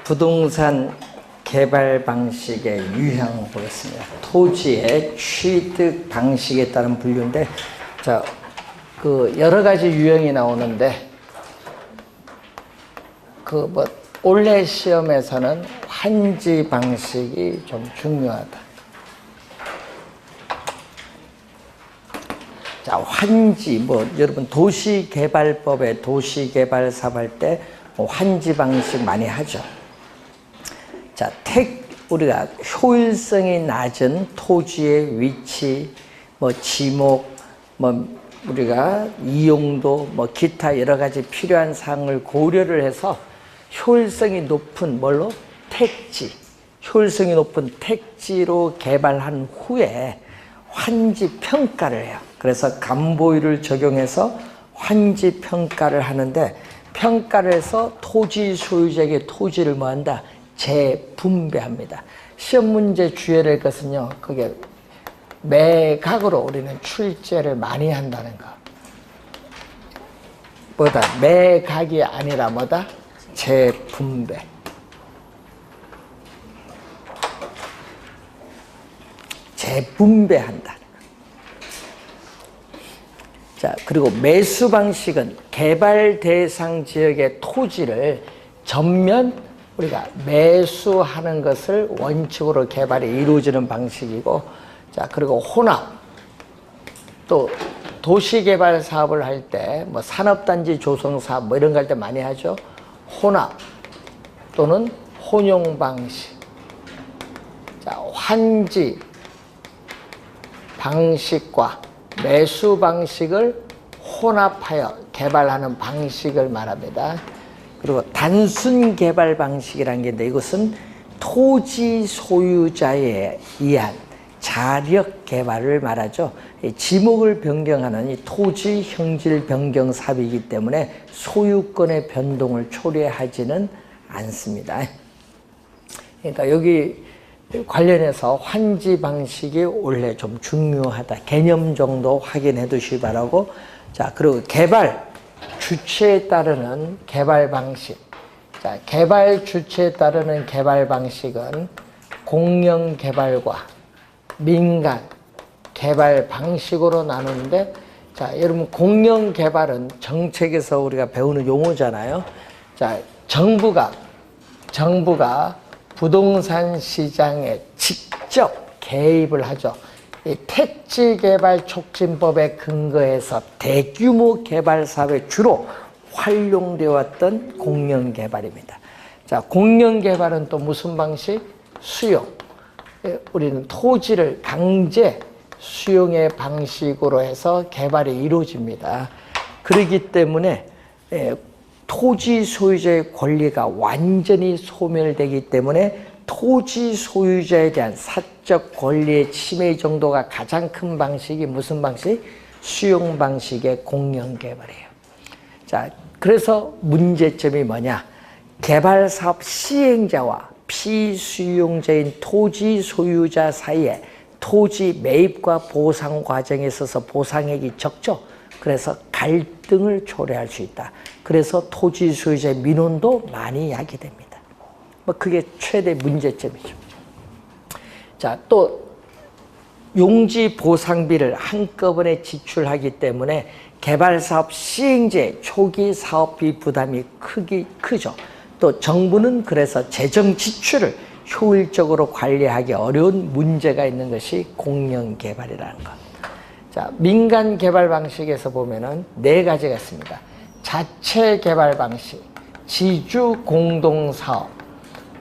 부동산 개발 방식의 유형을 보겠습니다. 토지의 취득 방식에 따른 분류인데, 자, 여러 가지 유형이 나오는데, 올해 시험에서는 환지 방식이 좀 중요하다. 자, 환지, 여러분 도시개발법에 도시개발 사업할 때 환지 방식 많이 하죠. 자, 우리가 효율성이 낮은 토지의 위치, 지목, 우리가 이용도, 기타 여러 가지 필요한 사항을 고려를 해서 효율성이 높은 효율성이 높은 택지로 개발한 후에 환지 평가를 해요. 그래서 감보율을 적용해서 환지 평가를 하는데, 평가를 해서 토지 소유자에게 토지를 뭐한다? 재분배합니다. 시험 문제 주의할 것은요, 그게 매각으로 우리는 출제를 많이 한다는 거. 매각이 아니라 재분배. 재분배한다. 자, 그리고 매수 방식은 개발 대상 지역의 토지를 전면 우리가 매수하는 것을 원칙으로 개발이 이루어지는 방식이고, 자, 그리고 혼합. 또 도시개발 사업을 할 때 산업단지 조성 사업 이런 거 할 때 많이 하죠. 혼합 또는 혼용 방식. 자, 환지 방식과 매수 방식을 혼합하여 개발하는 방식을 말합니다. 그리고 단순 개발 방식이라는 게 있는데, 이것은 토지 소유자에 의한 자력 개발을 말하죠. 지목을 변경하는 이 토지 형질 변경 사업이기 때문에 소유권의 변동을 초래하지는 않습니다. 그러니까 여기 관련해서 환지 방식이 원래 좀 중요하다. 개념 정도 확인해 두시기 바라고. 자, 그리고 개발 주체에 따르는 개발 방식. 자, 개발 주체에 따르는 개발 방식은 공영 개발과 민간 개발 방식으로 나누는데, 자, 여러분 공영 개발은 정책에서 우리가 배우는 용어잖아요. 자, 정부가 부동산 시장에 직접 개입을 하죠. 이 택지개발촉진법에 근거해서 대규모 개발 사업에 주로 활용되어 왔던 공영개발입니다. 자, 공영개발은 또 무슨 방식? 수용. 우리는 토지를 강제 수용의 방식으로 해서 개발이 이루어집니다. 그렇기 때문에 토지 소유자의 권리가 완전히 소멸되기 때문에 토지 소유자에 대한 사적 권리의 침해 정도가 가장 큰 방식이 무슨 방식? 수용 방식의 공영개발이에요. 자, 그래서 문제점이 뭐냐? 개발사업 시행자와 피수용자인 토지 소유자 사이에 토지 매입과 보상 과정에 있어서 보상액이 적죠. 그래서 갈등을 초래할 수 있다. 그래서 토지 소유자의 민원도 많이 야기됩니다. 그게 최대 문제점이죠. 자, 또 용지 보상비를 한꺼번에 지출하기 때문에 개발사업 시행자의 초기 사업비 부담이 크죠. 또 정부는 그래서 재정 지출을 효율적으로 관리하기 어려운 문제가 있는 것이 공영개발이라는 것. 자, 민간 개발 방식에서 보면은 4가지가 있습니다. 자체 개발 방식, 지주 공동 사업,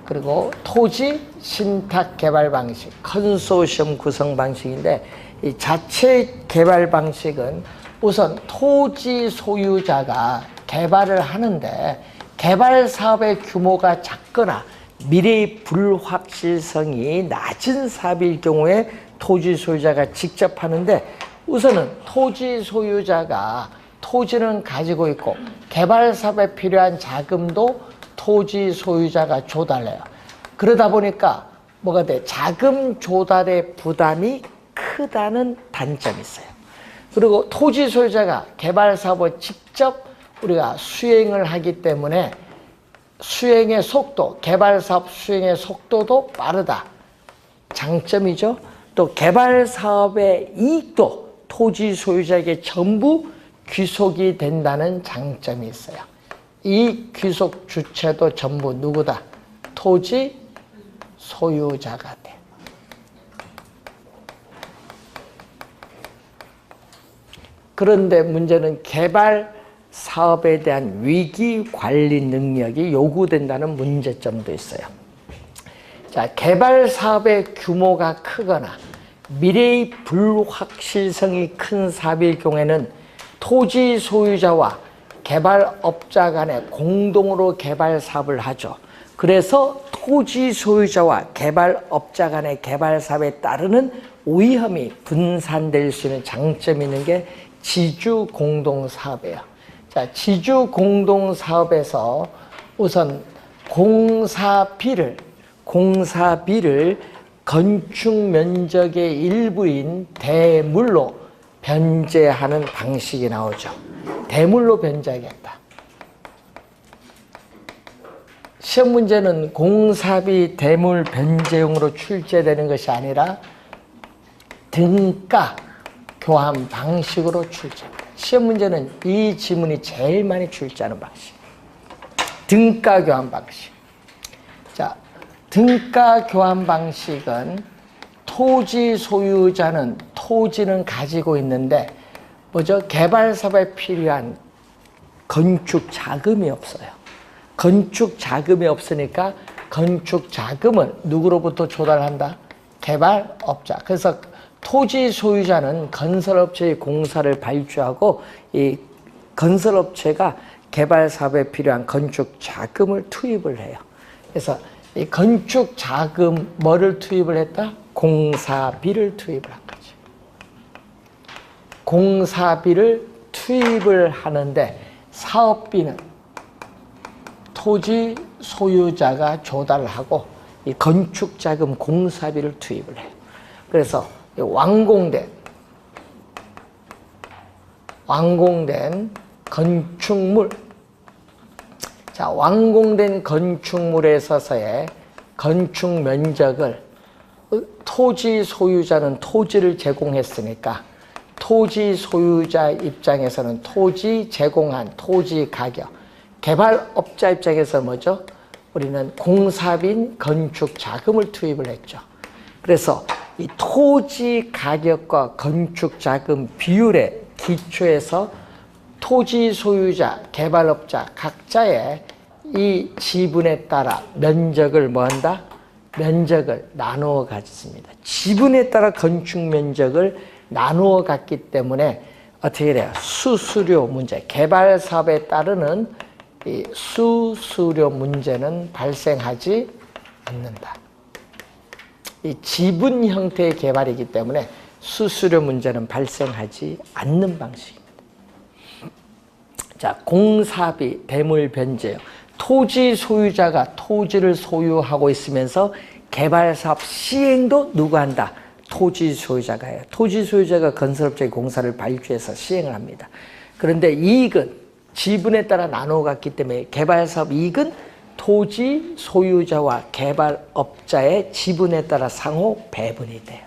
그리고 토지 신탁 개발 방식, 컨소시엄 구성 방식인데, 이 자체 개발 방식은 우선 토지 소유자가 개발을 하는데 개발 사업의 규모가 작거나 미래의 불확실성이 낮은 사업일 경우에 토지 소유자가 직접 하는데, 우선은 토지 소유자가 토지는 가지고 있고 개발 사업에 필요한 자금도 토지 소유자가 조달해요. 그러다 보니까 뭐가 돼? 자금 조달의 부담이 크다는 단점이 있어요. 그리고 토지 소유자가 개발 사업을 직접 우리가 수행을 하기 때문에 수행의 속도, 개발사업 수행의 속도도 빠르다. 장점이죠. 또 개발사업의 이익도 토지 소유자에게 전부 귀속이 된다는 장점이 있어요. 이 귀속 주체도 전부 누구다? 토지 소유자가 돼. 그런데 문제는 개발 사업에 대한 위기 관리 능력이 요구된다는 문제점도 있어요. 자, 개발 사업의 규모가 크거나 미래의 불확실성이 큰 사업일 경우에는 토지 소유자와 개발업자 간에 공동으로 개발 사업을 하죠. 그래서 토지 소유자와 개발업자 간의 개발 사업에 따르는 위험이 분산될 수 있는 장점이 있는 게 지주 공동 사업이에요. 자, 지주 공동 사업에서 우선 공사비를 건축 면적의 일부인 대물로 변제하는 방식이 나오죠. 대물로 변제하겠다. 시험 문제는 공사비 대물 변제용으로 출제되는 것이 아니라 등가 교환 방식으로 출제합니다. 시험 문제는 이 지문이 제일 많이 출제하는 방식. 등가 교환 방식. 자, 등가 교환 방식은 토지 소유자는 토지는 가지고 있는데 뭐죠? 개발 사업에 필요한 건축 자금이 없어요. 건축 자금이 없으니까 건축 자금을 누구로부터 조달한다? 개발업자. 그래서 토지 소유자는 건설업체의 공사를 발주하고 이 건설업체가 개발 사업에 필요한 건축 자금을 투입을 해요. 그래서 이 건축 자금 뭐를 투입을 했다? 공사비를 투입을 한 거지. 공사비를 투입을 하는데 사업비는 토지 소유자가 조달하고 이 건축 자금 공사비를 투입을 해요. 그래서 완공된 건축물, 자, 완공된 건축물에 있어서의 건축 면적을 토지 소유자는 토지를 제공했으니까 토지 소유자 입장에서는 토지 제공한 토지 가격, 개발업자 입장에서 뭐죠? 우리는 공사비인 건축 자금을 투입을 했죠. 그래서 이 토지 가격과 건축 자금 비율의 기초에서 토지 소유자, 개발업자 각자의 이 지분에 따라 면적을 뭐한다? 면적을 나누어 갖습니다. 지분에 따라 건축 면적을 나누어 갖기 때문에 어떻게 돼요? 수수료 문제, 개발 사업에 따르는 이 수수료 문제는 발생하지 않는다. 이 지분 형태의 개발이기 때문에 수수료 문제는 발생하지 않는 방식입니다. 자, 공사비, 대물 변제요. 토지 소유자가 토지를 소유하고 있으면서 개발사업 시행도 누가 한다? 토지 소유자가 해요. 토지 소유자가 건설업체의 공사를 발주해서 시행을 합니다. 그런데 이익은 지분에 따라 나누어 갔기 때문에 개발사업 이익은 토지 소유자와 개발업자의 지분에 따라 상호 배분이 돼요.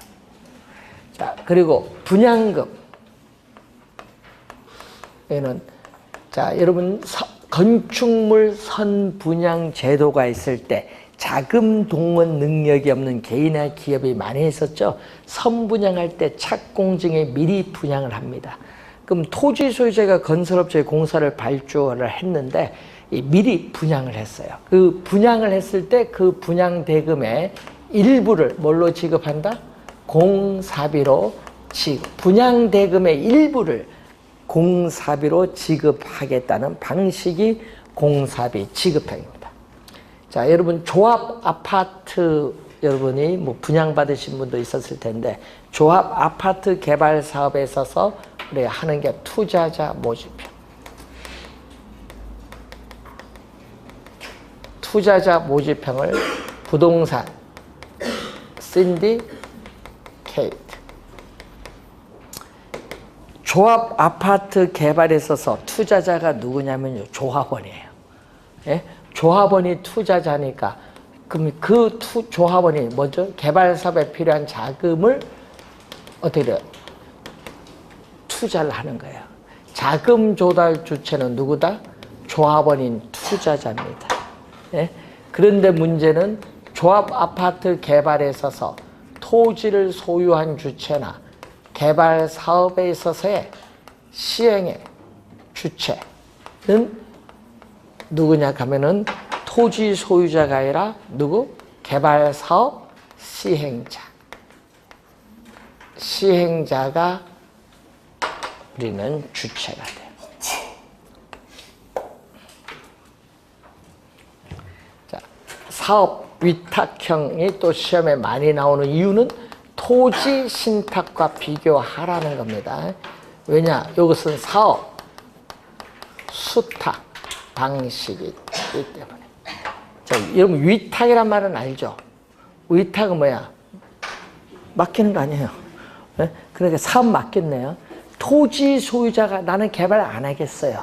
자, 그리고 분양금. 얘는 자, 여러분 건축물 선분양 제도가 있을 때 자금 동원 능력이 없는 개인이나 기업이 많이 있었죠. 선분양할 때 착공증에 미리 분양을 합니다. 그럼 토지 소유자가 건설업체의 공사를 발주를 했는데 미리 분양을 했어요. 그 분양을 했을 때 그 분양 대금의 일부를 뭘로 지급한다? 공사비로 지급. 분양 대금의 일부를 공사비로 지급하겠다는 방식이 공사비 지급형입니다. 자, 여러분 조합 아파트 여러분이 뭐 분양받으신 분도 있었을 텐데 조합 아파트 개발 사업에 있어서 우리가 하는 게 투자자 모집형. 투자자 모집형을 부동산 신디케이트. 조합 아파트 개발에 있어서 투자자가 누구냐면요, 조합원이에요. 예? 조합원이 투자자니까 그럼 그 조합원이 뭐죠? 개발 사업에 필요한 자금을 어떻게 돼요? 투자를 하는 거예요. 자금 조달 주체는 누구다? 조합원인 투자자입니다. 예? 그런데 문제는 조합 아파트 개발에 있어서 토지를 소유한 주체나 개발 사업에 있어서의 시행의 주체는 누구냐 하면은 토지 소유자가 아니라 누구? 개발 사업 시행자. 시행자가 우리는 주체가 돼요. 자, 사업 위탁형이 또 시험에 많이 나오는 이유는 토지 신탁과 비교하라는 겁니다. 왜냐? 이것은 사업 수탁 방식이기 때문에. 자, 여러분 위탁이란 말은 알죠? 위탁은 뭐야? 맡기는 거 아니에요. 네? 그러니까 사업 맡겼네요. 토지 소유자가 나는 개발 안 하겠어요.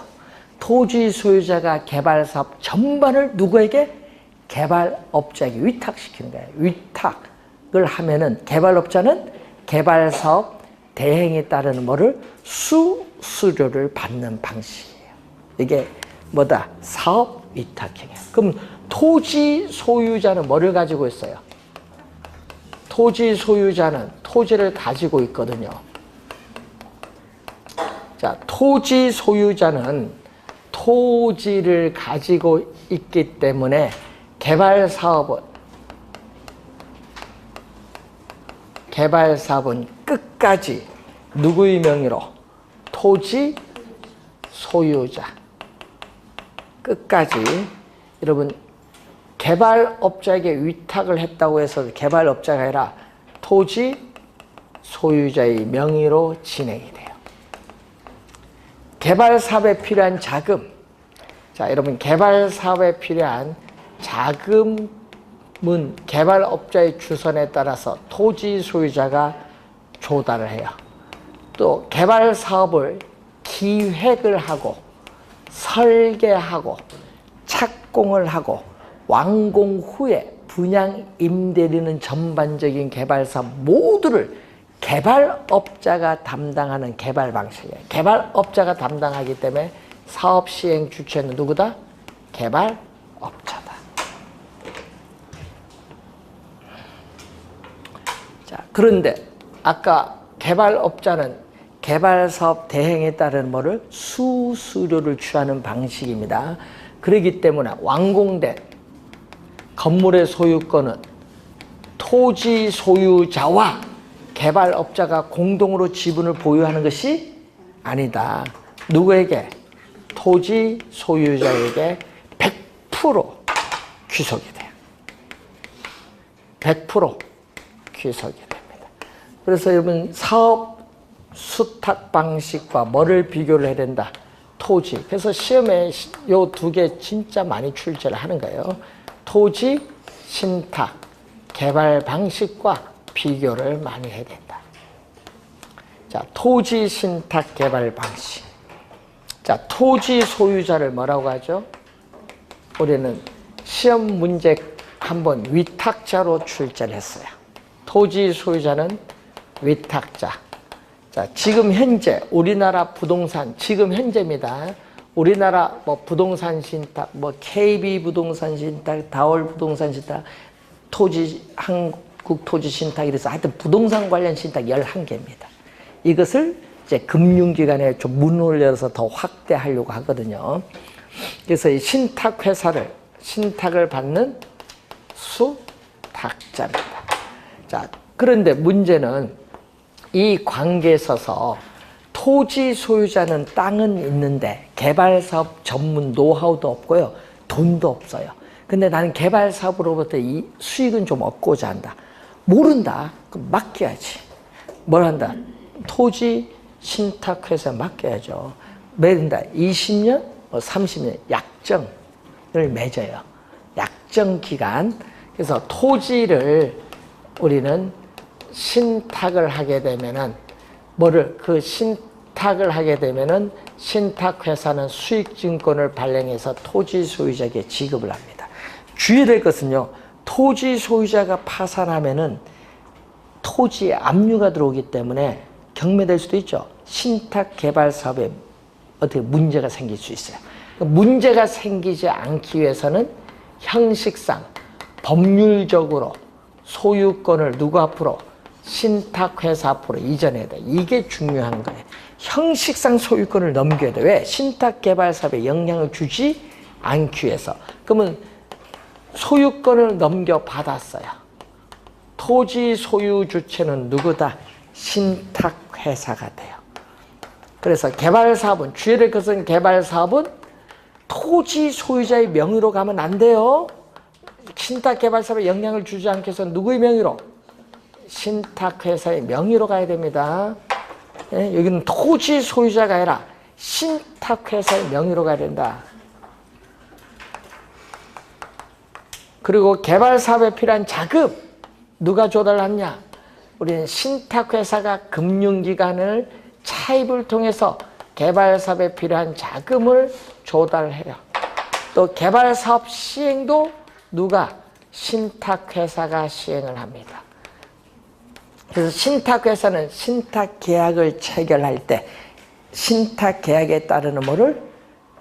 토지 소유자가 개발 사업 전반을 누구에게? 개발업자에게 위탁시키는 거예요. 위탁을 하면은 개발업자는 개발 사업 대행에 따르는 뭐를? 수수료를 받는 방식이에요. 이게 뭐다? 사업 위탁형이에요. 그럼 토지 소유자는 뭐를 가지고 있어요? 토지 소유자는 토지를 가지고 있거든요. 자, 토지 소유자는 토지를 가지고 있기 때문에 개발 사업은 끝까지 누구의 명의로? 토지 소유자. 끝까지 여러분 개발업자에게 위탁을 했다고 해서 개발업자가 아니라 토지 소유자의 명의로 진행이 돼요. 개발 사업에 필요한 자금. 자, 여러분 개발 사업에 필요한 자금은 개발업자의 주선에 따라서 토지 소유자가 조달을 해요. 또 개발 사업을 기획을 하고 설계하고 착공을 하고 완공 후에 분양 임대리는 전반적인 개발 사업 모두를 개발업자가 담당하는 개발 방식이에요. 개발업자가 담당하기 때문에 사업 시행 주체는 누구다? 개발업자다. 자, 그런데 아까 개발업자는 개발사업 대행에 따른 뭐를? 수수료를 취하는 방식입니다. 그렇기 때문에 완공된 건물의 소유권은 토지 소유자와 개발업자가 공동으로 지분을 보유하는 것이 아니다. 누구에게? 토지 소유자에게 100% 귀속이 돼요. 100% 귀속이 됩니다. 그래서 여러분 사업 수탁 방식과 뭐를 비교를 해야 된다? 토지. 그래서 시험에 요 두 개 진짜 많이 출제를 하는 거예요. 토지, 신탁, 개발 방식과 비교를 많이 해야 된다. 자, 토지, 신탁, 개발 방식. 자, 토지 소유자를 뭐라고 하죠? 우리는 시험 문제 한번 위탁자로 출제를 했어요. 토지 소유자는 위탁자. 자, 지금 현재 우리나라 부동산 지금 현재입니다. 우리나라 뭐 부동산 신탁, 뭐 KB 부동산 신탁, 다월 부동산 신탁, 토지 한국 토지 신탁 이래서 하여튼 부동산 관련 신탁 11개입니다. 이것을 이제 금융기관에 좀 문을 열어서 더 확대하려고 하거든요. 그래서 이 신탁 회사를 신탁을 받는 수탁자입니다. 자, 그런데 문제는 이 관계에 있어서 토지 소유자는 땅은 있는데 개발사업 전문 노하우도 없고요. 돈도 없어요. 근데 나는 개발사업으로부터 이 수익은 좀 얻고자 한다. 모른다. 그럼 맡겨야지. 뭘 한다? 토지 신탁회사에 맡겨야죠. 매긴다. 20년, 30년 약정을 맺어요. 약정 기간. 그래서 토지를 우리는 신탁을 하게 되면은 그 신탁을 하게 되면은 신탁회사는 수익증권을 발행해서 토지 소유자에게 지급을 합니다. 주의될 것은요, 토지 소유자가 파산하면은 토지에 압류가 들어오기 때문에 경매될 수도 있죠. 신탁 개발 사업에 어떻게 문제가 생길 수 있어요. 문제가 생기지 않기 위해서는 형식상 법률적으로 소유권을 누구 앞으로? 신탁회사 앞으로 이전해야 돼. 이게 중요한 거예요. 형식상 소유권을 넘겨야 돼. 왜? 신탁개발 사업에 영향을 주지 않기 위해서. 그러면 소유권을 넘겨받았어요. 토지 소유 주체는 누구다? 신탁회사가 돼요. 그래서 개발사업은, 주의될 것은 개발사업은 토지 소유자의 명의로 가면 안 돼요. 신탁개발사업에 영향을 주지 않기 위해서 누구의 명의로? 신탁회사의 명의로 가야 됩니다. 예? 여기는 토지 소유자가 아니라 신탁회사의 명의로 가야 된다. 그리고 개발사업에 필요한 자금 누가 조달하냐? 우리는 신탁회사가 금융기관을 차입을 통해서 개발사업에 필요한 자금을 조달해요. 또 개발사업 시행도 누가? 신탁회사가 시행을 합니다. 그래서 신탁회사는 신탁계약을 체결할 때 신탁계약에 따르는 뭐를?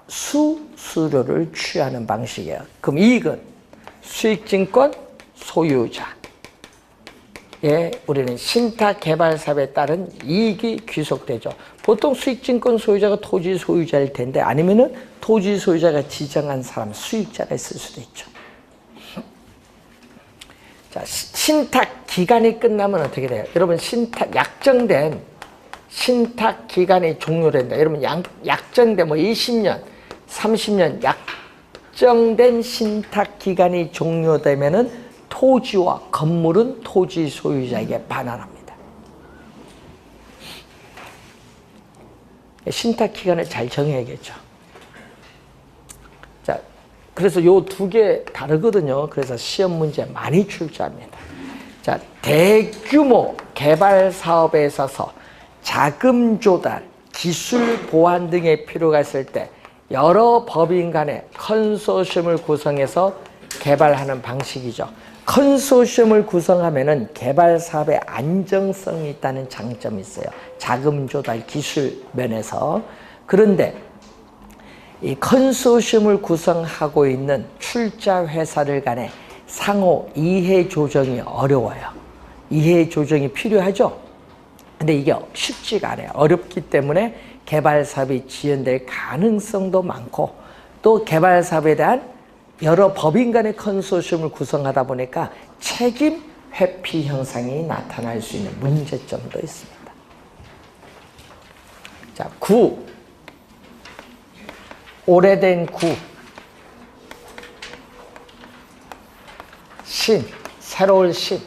수수료를 취하는 방식이에요. 그럼 이익은 수익증권 소유자. 예, 우리는 신탁개발사업에 따른 이익이 귀속되죠. 보통 수익증권 소유자가 토지 소유자일 텐데 아니면은 토지 소유자가 지정한 사람 수익자가 있을 수도 있죠. 자, 신탁 기간이 끝나면 어떻게 돼요? 여러분, 약정된 신탁 기간이 종료된다. 여러분, 약정된 20년, 30년 약정된 신탁 기간이 종료되면은 토지와 건물은 토지 소유자에게 반환합니다. 신탁 기간을 잘 정해야겠죠. 자, 그래서 요 두 개 다르거든요. 그래서 시험 문제 많이 출제합니다. 자, 대규모 개발 사업에 있어서 자금 조달, 기술 보완 등의 필요가 있을 때 여러 법인 간의 컨소시엄을 구성해서 개발하는 방식이죠. 컨소시엄을 구성하면은 개발 사업에 안정성이 있다는 장점이 있어요. 자금 조달 기술 면에서. 그런데 이 컨소시엄을 구성하고 있는 출자 회사들 간의 상호 이해 조정이 어려워요. 이해 조정이 필요하죠. 근데 이게 쉽지가 않아요. 어렵기 때문에 개발 사업이 지연될 가능성도 많고, 또 개발 사업에 대한 여러 법인 간의 컨소시엄을 구성하다 보니까 책임 회피 현상이 나타날 수 있는 문제점도 있습니다. 자, 구. 오래된 구. 신. 새로울 신.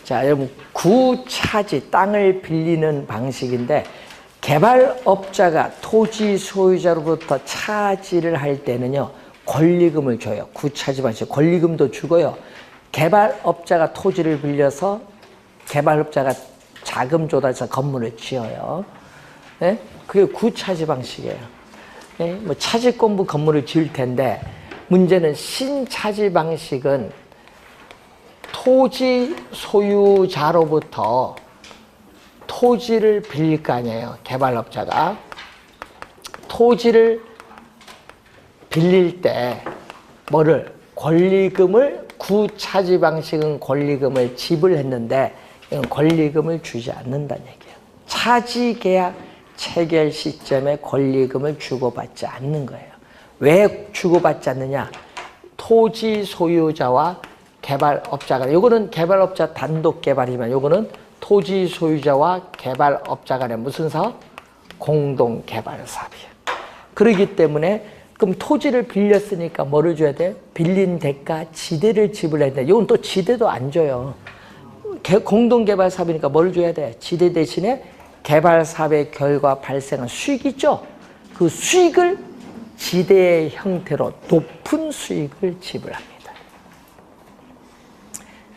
자, 여러분, 구차지, 땅을 빌리는 방식인데, 개발업자가 토지 소유자로부터 차지를 할 때는요, 권리금을 줘요. 구차지 방식, 권리금도 주고요. 개발업자가 토지를 빌려서 개발업자가 자금 조달해서 건물을 지어요. 네? 그게 구차지 방식이에요. 네? 뭐 차지권부 건물을 지을 텐데, 문제는 신차지 방식은 토지 소유자로부터 토지를 빌릴 거 아니에요. 개발업자가. 토지를 빌릴 때 뭐를? 권리금을, 구차지 방식은 권리금을 지불했는데 이건 권리금을 주지 않는다는 얘기예요. 차지 계약 체결 시점에 권리금을 주고받지 않는 거예요. 왜 주고받지 않느냐? 토지 소유자와 개발업자가, 요거는 개발업자 단독 개발이면 요거는 토지 소유자와 개발업자 간의 무슨 사업? 공동 개발 사업이에요. 그렇기 때문에 그럼 토지를 빌렸으니까 뭐를 줘야 돼? 빌린 대가 지대를 지불해야 돼. 이건 또 지대도 안 줘요. 공동 개발 사업이니까 뭘 줘야 돼? 지대 대신에 개발 사업의 결과 발생한 수익 있죠? 그 수익을 지대의 형태로 높은 수익을 지불합니다.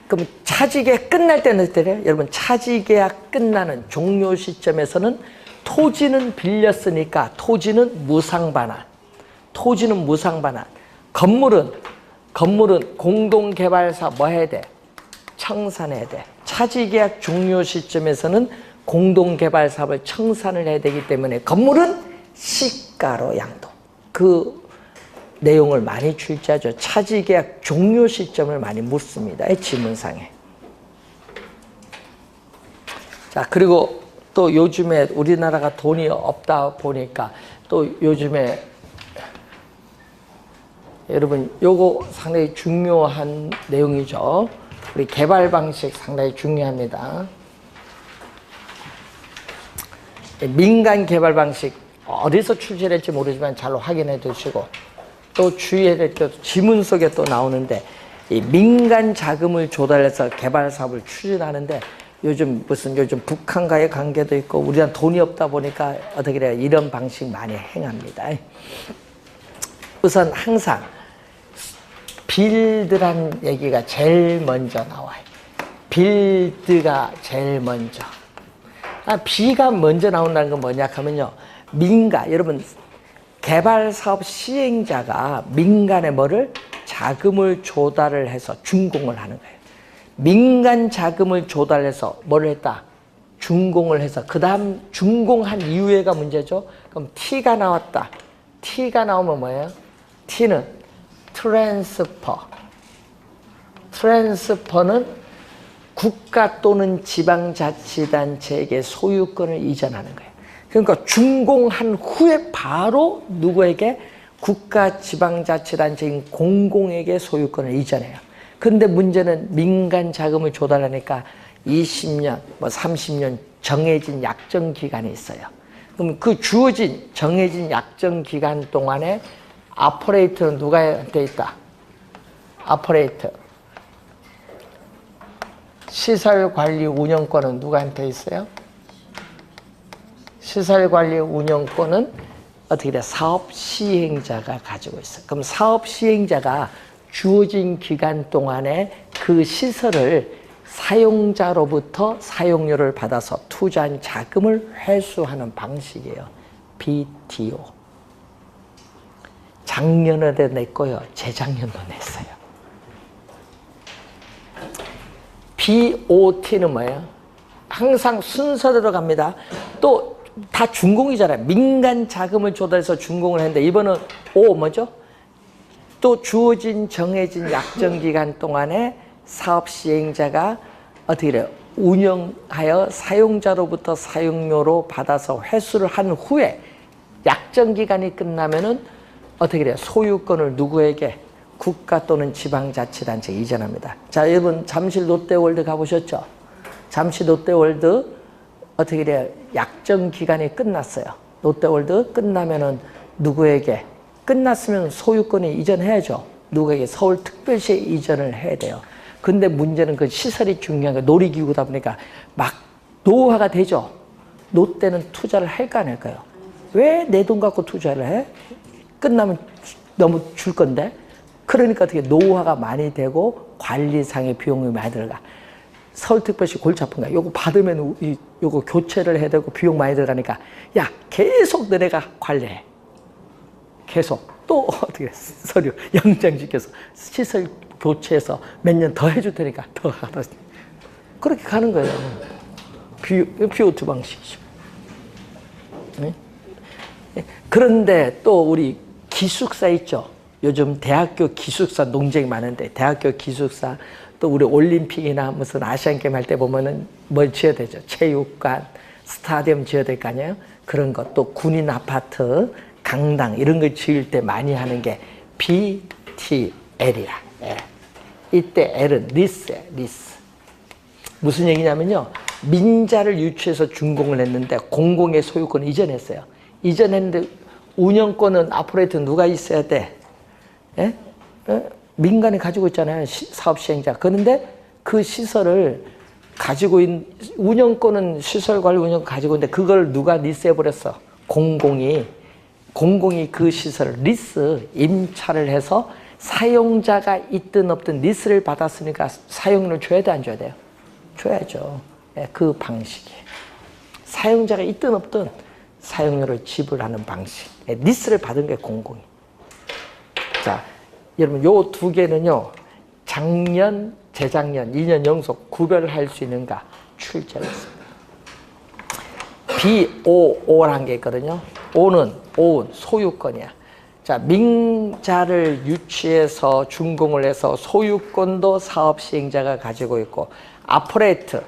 그럼 차지계약 끝날 때는 어때요? 여러분, 차지계약 끝나는 종료 시점에서는 토지는 빌렸으니까 토지는 무상반환. 토지는 무상반환. 건물은 공동개발사 뭐 해야 돼? 청산해야 돼. 차지계약 종료 시점에서는 공동개발사업을 청산을 해야 되기 때문에 건물은 시가로 양도. 그 내용을 많이 출제하죠. 차지계약 종료 시점을 많이 묻습니다. 이 지문상에. 자, 그리고 또 요즘에 우리나라가 돈이 없다 보니까 또 요즘에 여러분 요거 상당히 중요한 내용이죠. 우리 개발 방식 상당히 중요합니다. 민간 개발 방식 어디서 출제될지 모르지만 잘 확인해 두시고 또 주의해야 될 게 지문 속에 또 나오는데 이 민간 자금을 조달해서 개발 사업을 추진하는데 요즘 북한과의 관계도 있고 우리는 돈이 없다 보니까 어떻게 해야 이런 방식 많이 행합니다. 우선 항상 빌드란 얘기가 제일 먼저 나와요. 빌드가 제일 먼저. B가 먼저 나온다는 건 뭐냐 하면요. 여러분 개발사업 시행자가 민간에 자금을 조달을 해서 준공을 하는 거예요. 민간 자금을 조달해서 뭘 했다? 준공을 해서 그 다음 준공한 이후에가 문제죠. 그럼 T가 나왔다. T가 나오면 뭐예요? T는 트랜스퍼. 트랜스퍼는 국가 또는 지방자치단체에게 소유권을 이전하는 거예요. 그러니까 준공한 후에 바로 누구에게? 국가 지방자치단체인 공공에게 소유권을 이전해요. 근데 문제는 민간 자금을 조달하니까 20년, 30년 정해진 약정 기간이 있어요. 그럼 그 주어진 정해진 약정 기간 동안에 아퍼레이터는 누구한테 있다? 아퍼레이터. 시설관리 운영권은 누구한테 있어요? 시설관리 운영권은 어떻게 돼? 사업 시행자가 가지고 있어요. 그럼 사업 시행자가 주어진 기간 동안에 그 시설을 사용자로부터 사용료를 받아서 투자한 자금을 회수하는 방식이에요. BTO. 작년에도 냈고요. 재작년도 냈어요. BOT는 뭐예요? 항상 순서대로 갑니다. 또 다 준공이잖아요. 민간 자금을 조달해서 준공을 했는데 이번은 O 뭐죠? 또 주어진 정해진 약정 기간 동안에 사업 시행자가 어떻게 돼요? 운영하여 사용자로부터 사용료로 받아서 회수를 한 후에 약정 기간이 끝나면은 어떻게 돼요? 소유권을 누구에게? 국가 또는 지방자치단체에 이전합니다. 자, 여러분 잠실 롯데월드 가보셨죠? 잠실 롯데월드 어떻게 돼요? 약정 기간이 끝났어요. 롯데월드 끝나면은 누구에게? 끝났으면 소유권이 이전해야죠. 누구에게? 서울특별시에 이전을 해야 돼요. 근데 문제는 그 시설이 중요한 거예요. 놀이기구다 보니까 막 노후화가 되죠. 롯데는 투자를 할까 안 할까요? 왜 내 돈 갖고 투자를 해? 끝나면 너무 줄 건데. 그러니까 어떻게 노후화가 많이 되고 관리상의 비용이 많이 들어가. 서울특별시 골치 아픈가? 요거 받으면 요거 교체를 해야 되고 비용 많이 들어가니까 야 계속 너네가 관리해. 계속 또 어떻게 서류 영장 지켜서 시설 교체해서 몇 년 더 해줄 테니까 더 하다. 그렇게 가는 거예요. BOT 방식이죠. 네? 그런데 또 우리 기숙사 있죠. 요즘 대학교 기숙사 논쟁이 많은데 대학교 기숙사 또 우리 올림픽이나 무슨 아시안게임 할 때 보면은 뭘 지어야 되죠? 체육관, 스타디움 지어야 될 거 아니에요? 그런 것, 또 군인 아파트, 강당 이런 걸 지을 때 많이 하는 게 BTL이야. 예. 이때 L은 리스예요. 리스. 무슨 얘기냐면요. 민자를 유치해서 준공을 했는데 공공의 소유권을 이전했어요. 이전했는데 운영권은 아포레이트 누가 있어야 돼? 예? 민간이 가지고 있잖아요. 사업 시행자. 그런데 그 시설을 가지고 있는, 운영권은 시설관리 운영 가지고 있는데 그걸 누가 리스해버렸어? 공공이 그 시설을 리스, 임차를 해서 사용자가 있든 없든 리스를 받았으니까 사용료를 줘야 돼, 안 줘야 돼요? 줘야죠. 예, 그 방식이에요. 사용자가 있든 없든 사용료를 지불하는 방식. 예, 리스를 받은 게 공공이. 자, 여러분 요 두 개는요. 작년, 재작년, 2년 연속 구별할 수 있는가? 출제를 했습니다. BOO라는 게 있거든요. 오은 소유권이야. 자, 민자를 유치해서 준공을 해서 소유권도 사업 시행자가 가지고 있고, 아포레이트,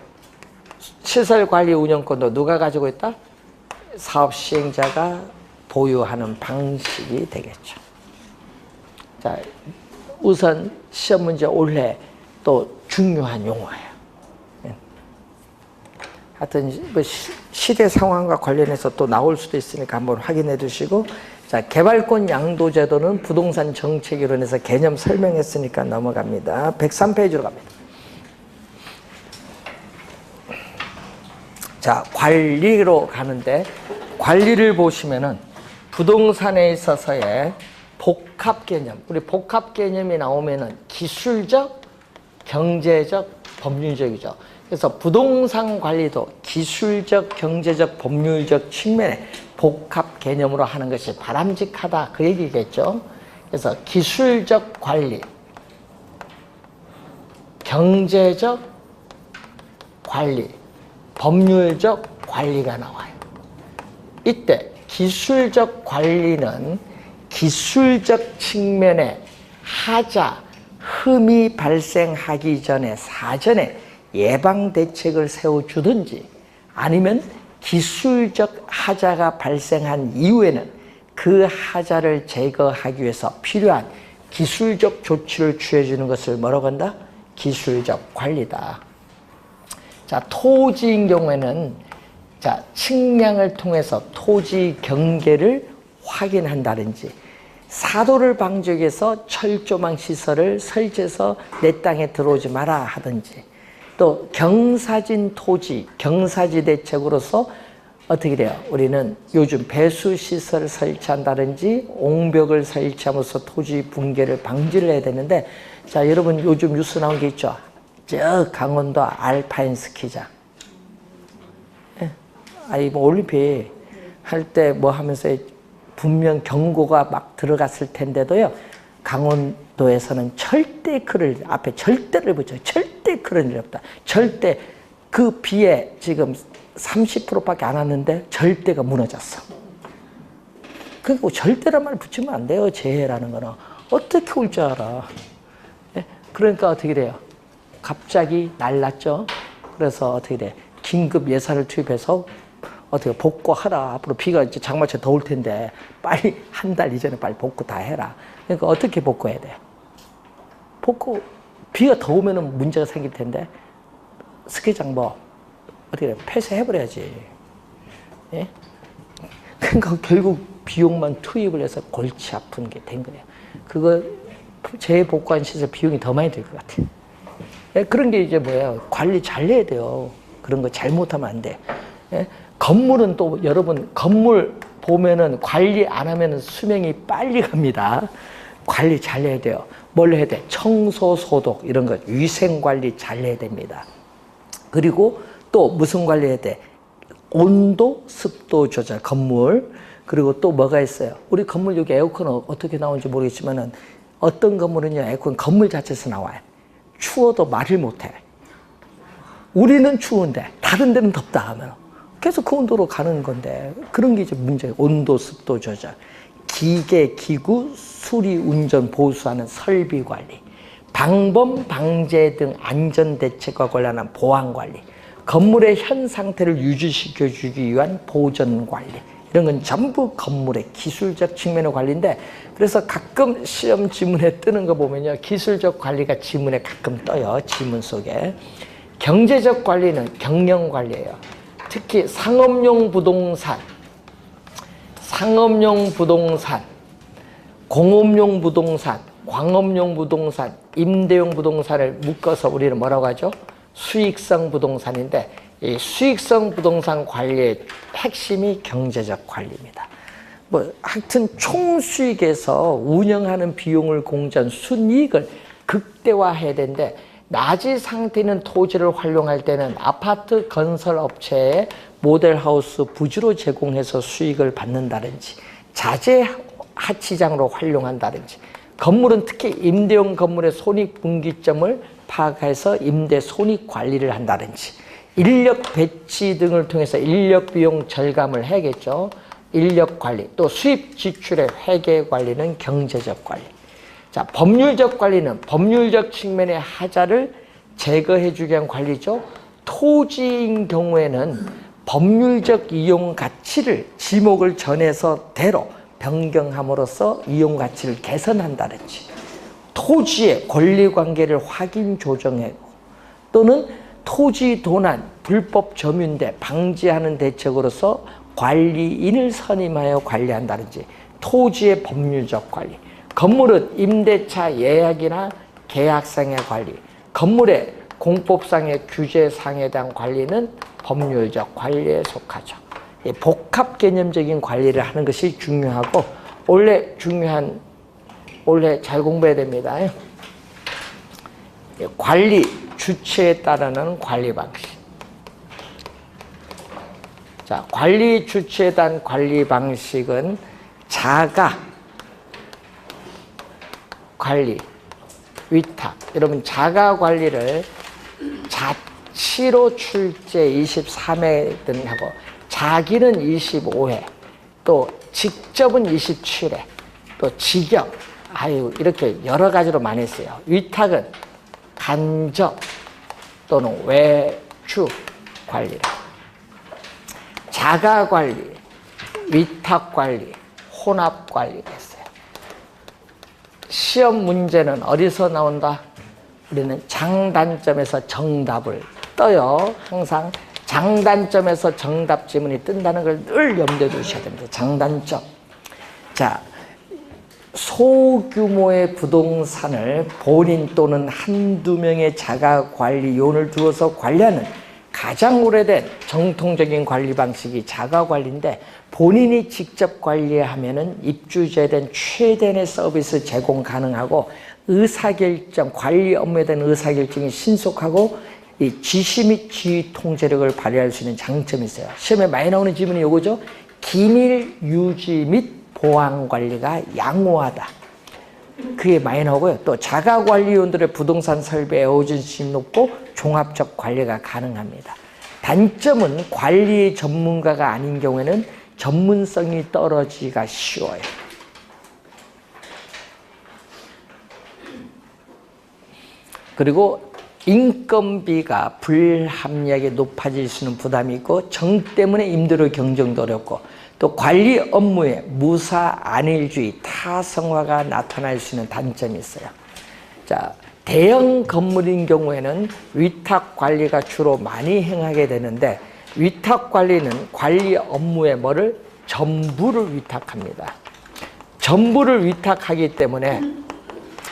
시설 관리 운영권도 누가 가지고 있다? 사업 시행자가 보유하는 방식이 되겠죠. 자, 우선 시험 문제 올해 또 중요한 용어예요. 하여튼 뭐 시대 상황과 관련해서 또 나올 수도 있으니까 한번 확인해 두시고, 자, 개발권 양도 제도는 부동산 정책 이론에서 개념 설명했으니까 넘어갑니다. 103페이지로 갑니다. 자, 관리로 가는데, 관리를 보시면은 부동산에 있어서의 복합 개념, 우리 복합 개념이 나오면은 기술적, 경제적, 법률적이죠. 그래서 부동산 관리도 기술적, 경제적, 법률적 측면에 복합 개념으로 하는 것이 바람직하다, 그 얘기겠죠. 그래서 기술적 관리, 경제적 관리, 법률적 관리가 나와요. 이때 기술적 관리는 기술적 측면에 하자, 흠이 발생하기 전에 사전에 예방 대책을 세워주든지, 아니면 기술적 하자가 발생한 이후에는 그 하자를 제거하기 위해서 필요한 기술적 조치를 취해주는 것을 뭐라고 한다? 기술적 관리다. 자, 토지인 경우에는 자, 측량을 통해서 토지 경계를 확인한다든지, 사도를 방지하기 위해서 철조망 시설을 설치해서 내 땅에 들어오지 마라 하든지, 또 경사진 토지, 경사지 대책으로서 어떻게 돼요? 우리는 요즘 배수시설을 설치한다든지 옹벽을 설치하면서 토지 붕괴를 방지를 해야 되는데, 자, 여러분 요즘 뉴스 나온 게 있죠? 저 강원도 알파인 스키장. 예. 아니, 뭐 올림픽 할 때 뭐 하면서 분명 경고가 막 들어갔을 텐데도요, 강원도에서는 절대 그를 앞에 절대를 붙여요. 절대 그런 일이 없다. 절대 그 비에 지금 30%밖에 안 왔는데 절대가 무너졌어. 그리고 절대란 말 붙이면 안 돼요. 재해라는 거는 어떻게 올 줄 알아. 예? 그러니까 어떻게 돼요? 갑자기 날랐죠. 그래서 어떻게 돼? 긴급 예산을 투입해서 어떻게 복구하라. 앞으로 비가 이제 장마철 더울 텐데 빨리 한 달 이전에 빨리 복구 다 해라. 그러니까 어떻게 복구해야 돼? 복구, 비가 더 오면은 문제가 생길 텐데 스키장 뭐 어떻게 돼? 폐쇄해버려야지. 예? 그러니까 결국 비용만 투입을 해서 골치 아픈 게 된 거예요. 그거 재복구한 시설 비용이 더 많이 들 것 같아요. 예? 그런 게 이제 뭐예요? 관리 잘 해야 돼요. 그런 거 잘못하면 안 돼. 예? 건물은 또 여러분, 건물 보면은 관리 안 하면은 수명이 빨리 갑니다. 관리 잘 해야 돼요. 뭘 해야 돼? 청소, 소독 이런 것, 위생 관리 잘 해야 됩니다. 그리고 또 무슨 관리 해야 돼? 온도, 습도 조절, 건물. 그리고 또 뭐가 있어요? 우리 건물 여기 에어컨은 어떻게 나오는지 모르겠지만은 어떤 건물은요, 에어컨 건물 자체에서 나와요. 추워도 말을 못해. 우리는 추운데 다른 데는 덥다 하면 계속 그 온도로 가는 건데, 그런 게 이제 문제예요. 온도, 습도 조절, 기계, 기구, 수리, 운전, 보수하는 설비 관리, 방범, 방제 등 안전 대책과 관련한 보안 관리, 건물의 현 상태를 유지시켜주기 위한 보전 관리, 이런 건 전부 건물의 기술적 측면의 관리인데, 그래서 가끔 시험 지문에 뜨는 거 보면요, 기술적 관리가 지문에 가끔 떠요. 지문 속에. 경제적 관리는 경영 관리예요. 특히 상업용 부동산, 공업용 부동산, 광업용 부동산, 임대용 부동산을 묶어서 우리는 뭐라고 하죠? 수익성 부동산인데, 이 수익성 부동산 관리의 핵심이 경제적 관리입니다. 뭐 하여튼 총수익에서 운영하는 비용을 공제한 순이익을 극대화해야 되는데, 나지 상태는 토지를 활용할 때는 아파트 건설 업체에 모델하우스 부지로 제공해서 수익을 받는다든지, 자재 하치장으로 활용한다든지, 건물은 특히 임대용 건물의 손익분기점을 파악해서 임대 손익 관리를 한다든지, 인력 배치 등을 통해서 인력 비용 절감을 해야겠죠. 인력 관리, 또 수입 지출의 회계 관리는 경제적 관리. 자, 법률적 관리는 법률적 측면의 하자를 제거해주기 위한 관리죠. 토지인 경우에는 법률적 이용 가치를 지목을 전해서 대로 변경함으로써 이용 가치를 개선한다든지, 토지의 권리 관계를 확인 조정하고, 또는 토지 도난, 불법 점유인데 방지하는 대책으로서 관리인을 선임하여 관리한다든지, 토지의 법률적 관리. 건물은 임대차 예약이나 계약상의 관리, 건물의 공법상의 규제상에 대한 관리는 법률적 관리에 속하죠. 복합 개념적인 관리를 하는 것이 중요하고, 원래 잘 공부해야 됩니다. 관리 주체에 따르는 관리 방식. 자, 관리 주체에 대한 관리 방식은 자가 관리, 위탁. 여러분, 자가 관리를 자치로 출제 23회 등 하고, 자기는 25회, 또 직접은 27회, 또 직역, 이렇게 여러 가지로 많이 했어요. 위탁은 간접 또는 외주 관리라. 자가 관리, 위탁 관리, 혼합 관리가 있어요. 시험 문제는 어디서 나온다? 우리는 장단점에서 정답을 떠요. 항상 장단점에서 정답 지문이 뜬다는 걸 늘 염두에 두셔야 됩니다. 장단점. 자, 소규모의 부동산을 본인 또는 한두 명의 자가관리요원을 두어서 관리하는 가장 오래된 정통적인 관리 방식이 자가관리인데, 본인이 직접 관리하면은 입주자에 대한 최대한의 서비스 제공 가능하고, 의사결정, 관리 업무에 대한 의사결정이 신속하고, 이 지시 및 지휘 통제력을 발휘할 수 있는 장점이 있어요. 시험에 많이 나오는 질문이 요거죠. 기밀 유지 및 보안 관리가 양호하다. 그게 많이 나오고요. 또 자가관리원들의 부동산 설비 애호전심이 높고 종합적 관리가 가능합니다. 단점은 관리 전문가가 아닌 경우에는 전문성이 떨어지기가 쉬워요. 그리고 인건비가 불합리하게 높아질 수 있는 부담이 있고, 정 때문에 임대료 경쟁도 어렵고, 또 관리 업무에 무사 안일주의, 타성화가 나타날 수 있는 단점이 있어요. 자, 대형 건물인 경우에는 위탁 관리가 주로 많이 행하게 되는데, 위탁 관리는 관리 업무에 전부를 위탁합니다. 전부를 위탁하기 때문에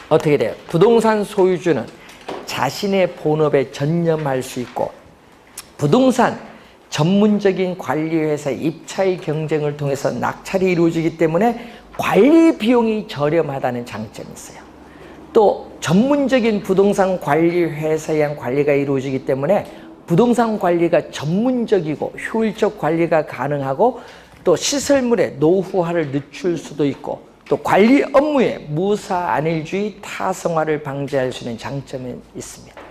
어떻게 돼요? 부동산 소유주는 자신의 본업에 전념할 수 있고, 부동산 전문적인 관리회사의 입찰 경쟁을 통해서 낙찰이 이루어지기 때문에 관리 비용이 저렴하다는 장점이 있어요. 또 전문적인 부동산 관리회사에 의한 관리가 이루어지기 때문에 부동산 관리가 전문적이고 효율적 관리가 가능하고, 또 시설물의 노후화를 늦출 수도 있고, 또 관리 업무에 무사 안일주의, 타성화를 방지할 수 있는 장점이 있습니다.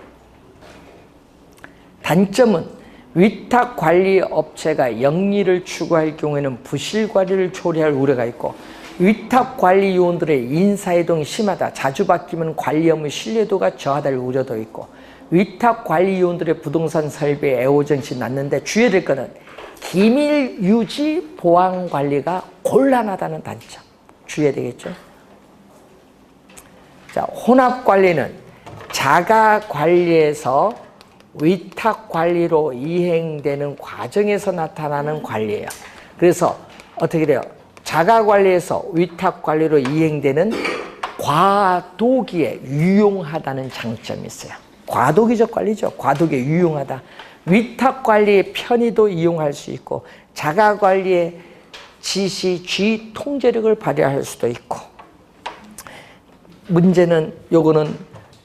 단점은 위탁 관리 업체가 영리를 추구할 경우에는 부실 관리를 초래할 우려가 있고, 위탁 관리 요원들의 인사이동이 심하다. 자주 바뀌면 관리 업무 신뢰도가 저하될 우려도 있고, 위탁 관리 요원들의 부동산 설비에 애호정신이 났는데 주의해야 될 것은 기밀 유지 보안 관리가 곤란하다는 단점. 주의해야 되겠죠. 자, 혼합 관리는 자가 관리에서 위탁 관리로 이행되는 과정에서 나타나는 관리예요. 그래서 어떻게 돼요? 자가 관리에서 위탁 관리로 이행되는 과도기에 유용하다는 장점이 있어요. 과도기적 관리죠. 과도기에 유용하다. 위탁 관리의 편의도 이용할 수 있고, 자가 관리의 지시, 쥐 통제력을 발휘할 수도 있고, 문제는 요거는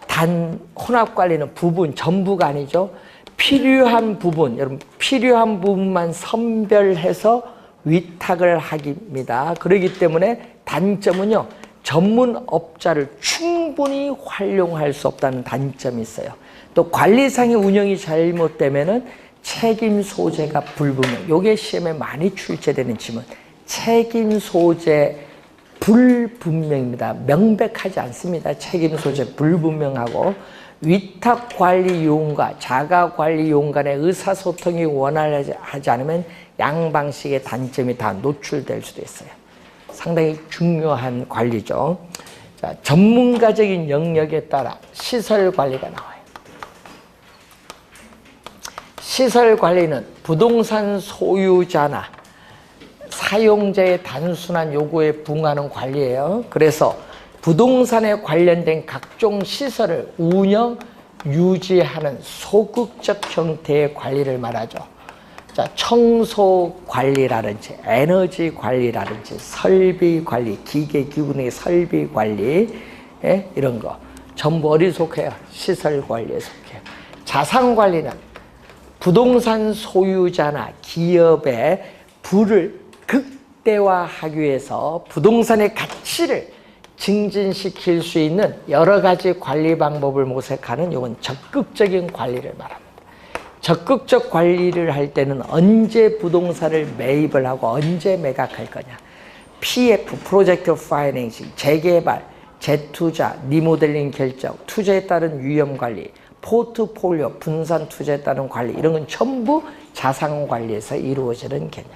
단 혼합 관리는 부분, 전부가 아니죠. 필요한 부분, 여러분 필요한 부분만 선별해서 위탁을 하기입니다. 그렇기 때문에 단점은요, 전문업자를 충분히 활용할 수 없다는 단점이 있어요. 또 관리상의 운영이 잘못되면은 책임 소재가 불분명. 요게 시험에 많이 출제되는 질문. 책임 소재 불분명입니다. 명백하지 않습니다. 책임 소재 불분명하고, 위탁 관리 요원과 자가 관리 요원 간의 의사소통이 원활하지 않으면 양방식의 단점이 다 노출될 수도 있어요. 상당히 중요한 관리죠. 자, 전문가적인 영역에 따라 시설 관리가 나와요. 시설 관리는 부동산 소유자나 사용자의 단순한 요구에 부응하는 관리예요. 그래서 부동산에 관련된 각종 시설을 운영, 유지하는 소극적 형태의 관리를 말하죠. 자, 청소 관리라든지 에너지 관리라든지 설비 관리, 기계 기구의 설비 관리, 이런 거 전부 어디 속해요? 시설 관리에 속해요. 자산 관리는 부동산 소유자나 기업의 부를 극대화하기 위해서 부동산의 가치를 증진시킬 수 있는 여러 가지 관리 방법을 모색하는, 이건 적극적인 관리를 말합니다. 적극적 관리를 할 때는 언제 부동산을 매입을 하고 언제 매각할 거냐. PF, 프로젝트 파이낸싱, 재개발, 재투자, 리모델링 결정, 투자에 따른 위험 관리, 포트폴리오, 분산 투자에 따른 관리, 이런 건 전부 자산 관리에서 이루어지는 개념.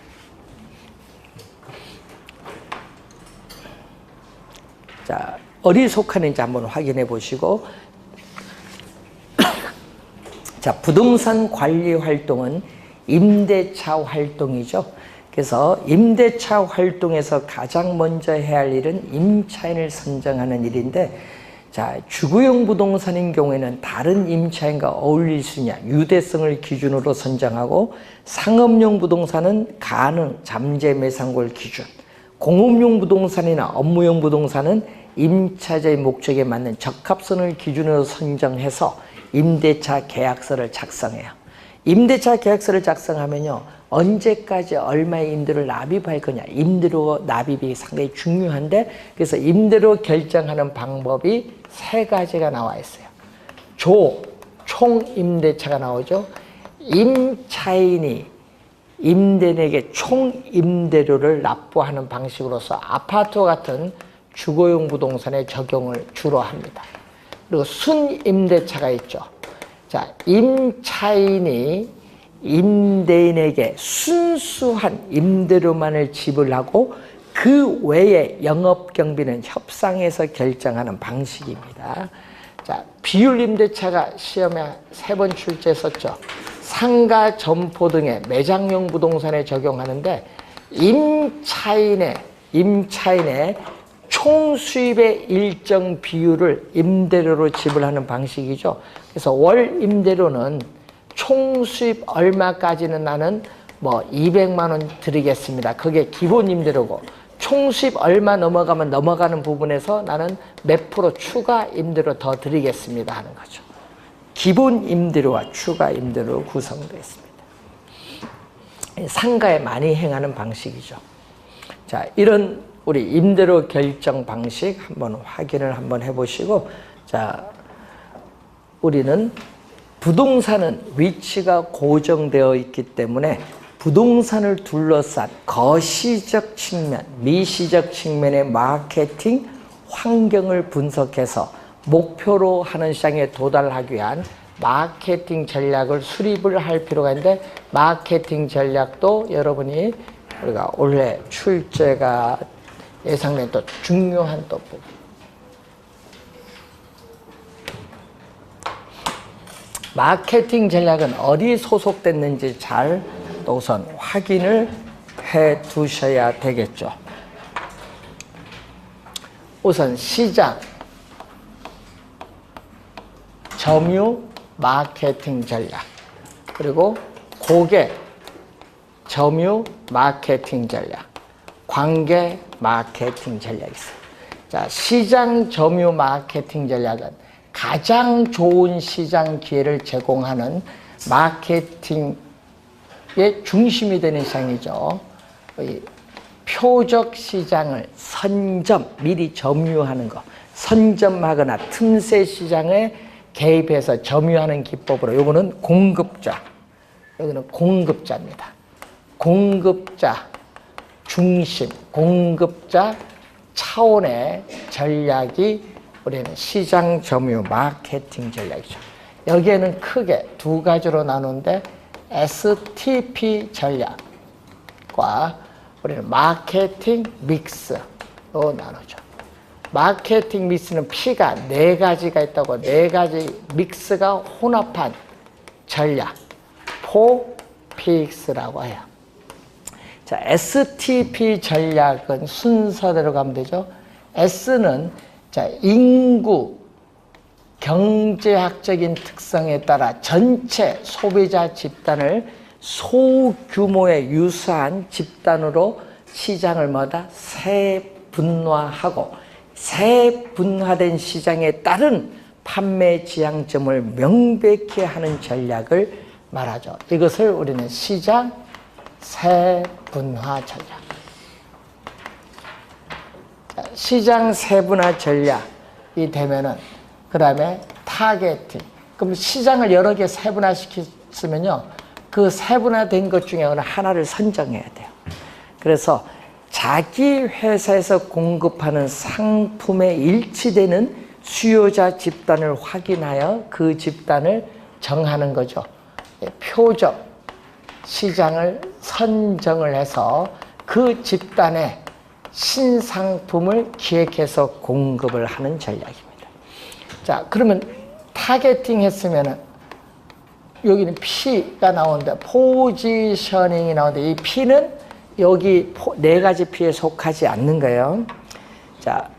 자, 어디 속하는지 한번 확인해 보시고, 자, 부동산 관리 활동은 임대차 활동이죠. 그래서 임대차 활동에서 가장 먼저 해야 할 일은 임차인을 선정하는 일인데, 자, 주거용 부동산인 경우에는 다른 임차인과 어울릴 수 있냐, 유대성을 기준으로 선정하고, 상업용 부동산은 가능, 잠재 매상고를 기준, 공업용 부동산이나 업무용 부동산은 임차자의 목적에 맞는 적합성을 기준으로 선정해서 임대차 계약서를 작성해요. 임대차 계약서를 작성하면요, 언제까지 얼마의 임대료를 납입할 거냐, 임대료 납입이 상당히 중요한데, 그래서 임대료 결정하는 방법이 세 가지가 나와 있어요. 총임대차가 나오죠. 임차인이 임대인에게 총임대료를 납부하는 방식으로서 아파트와 같은 주거용 부동산에 적용을 주로 합니다. 그리고 순임대차가 있죠. 자, 임차인이 임대인에게 순수한 임대료만을 지불하고 그 외에 영업경비는 협상해서 결정하는 방식입니다. 자, 비율임대차가 시험에 3번 출제했었죠. 상가, 점포 등의 매장용 부동산에 적용하는데, 임차인의 총 수입의 일정 비율을 임대료로 지불하는 방식이죠. 그래서 월 임대료는 총 수입 얼마까지는 나는 뭐 200만 원 드리겠습니다. 그게 기본 임대료고, 총 수입 얼마 넘어가면 넘어가는 부분에서 나는 몇 프로 추가 임대료 더 드리겠습니다 하는 거죠. 기본 임대료와 추가 임대료로 구성되어 있습니다. 상가에 많이 행하는 방식이죠. 자, 이런 우리 임대료 결정 방식 한번 확인을 한번 해보시고, 자, 우리는 부동산은 위치가 고정되어 있기 때문에 부동산을 둘러싼 거시적 측면, 미시적 측면의 마케팅 환경을 분석해서 목표로 하는 시장에 도달하기 위한 마케팅 전략을 수립을 할 필요가 있는데, 마케팅 전략도 여러분이 우리가 올해 출제가 예상된 또 중요한 또 부분. 마케팅 전략은 어디 소속됐는지 잘 우선 확인을 해 두셔야 되겠죠. 우선 시장, 점유, 마케팅 전략, 그리고 고객, 점유, 마케팅 전략, 관계 마케팅 전략이 있어요. 자, 시장 점유 마케팅 전략은 가장 좋은 시장 기회를 제공하는 마케팅의 중심이 되는 시장이죠. 표적 시장을 미리 점유하는 거, 선점하거나 틈새 시장에 개입해서 점유하는 기법으로, 요거는 공급자, 여기는 공급자입니다. 공급자 중심, 공급자 차원의 전략이 우리는 시장 점유 마케팅 전략이죠. 여기에는 크게 두 가지로 나누는데 STP 전략과 우리는 마케팅 믹스로 나누죠. 마케팅 믹스는 P가 4가지가 있다고, 4가지 믹스가 혼합한 전략, 4PX라고 해요. 자, STP 전략은 순서대로 가면 되죠. S는 자, 인구, 경제학적인 특성에 따라 전체 소비자 집단을 소규모의 유사한 집단으로 시장을 세분화하고, 세분화된 시장에 따른 판매 지향점을 명백히 하는 전략을 말하죠. 이것을 우리는 시장 세분화 전략. 시장 세분화 전략이 되면은, 그 다음에 타겟팅. 그럼 시장을 여러 개 세분화시켰으면요, 그 세분화된 것 중에 어느 하나를 선정해야 돼요. 그래서 자기 회사에서 공급하는 상품에 일치되는 수요자 집단을 확인하여 그 집단을 정하는 거죠. 표적 시장을 선정을 해서 그 집단의 신상품을 기획해서 공급을 하는 전략입니다. 자, 그러면 타겟팅 했으면은 여기는 P가 나오는데, 포지셔닝이 나오는데, 이 P는 여기 4가지 P에 속하지 않는 거예요. 자,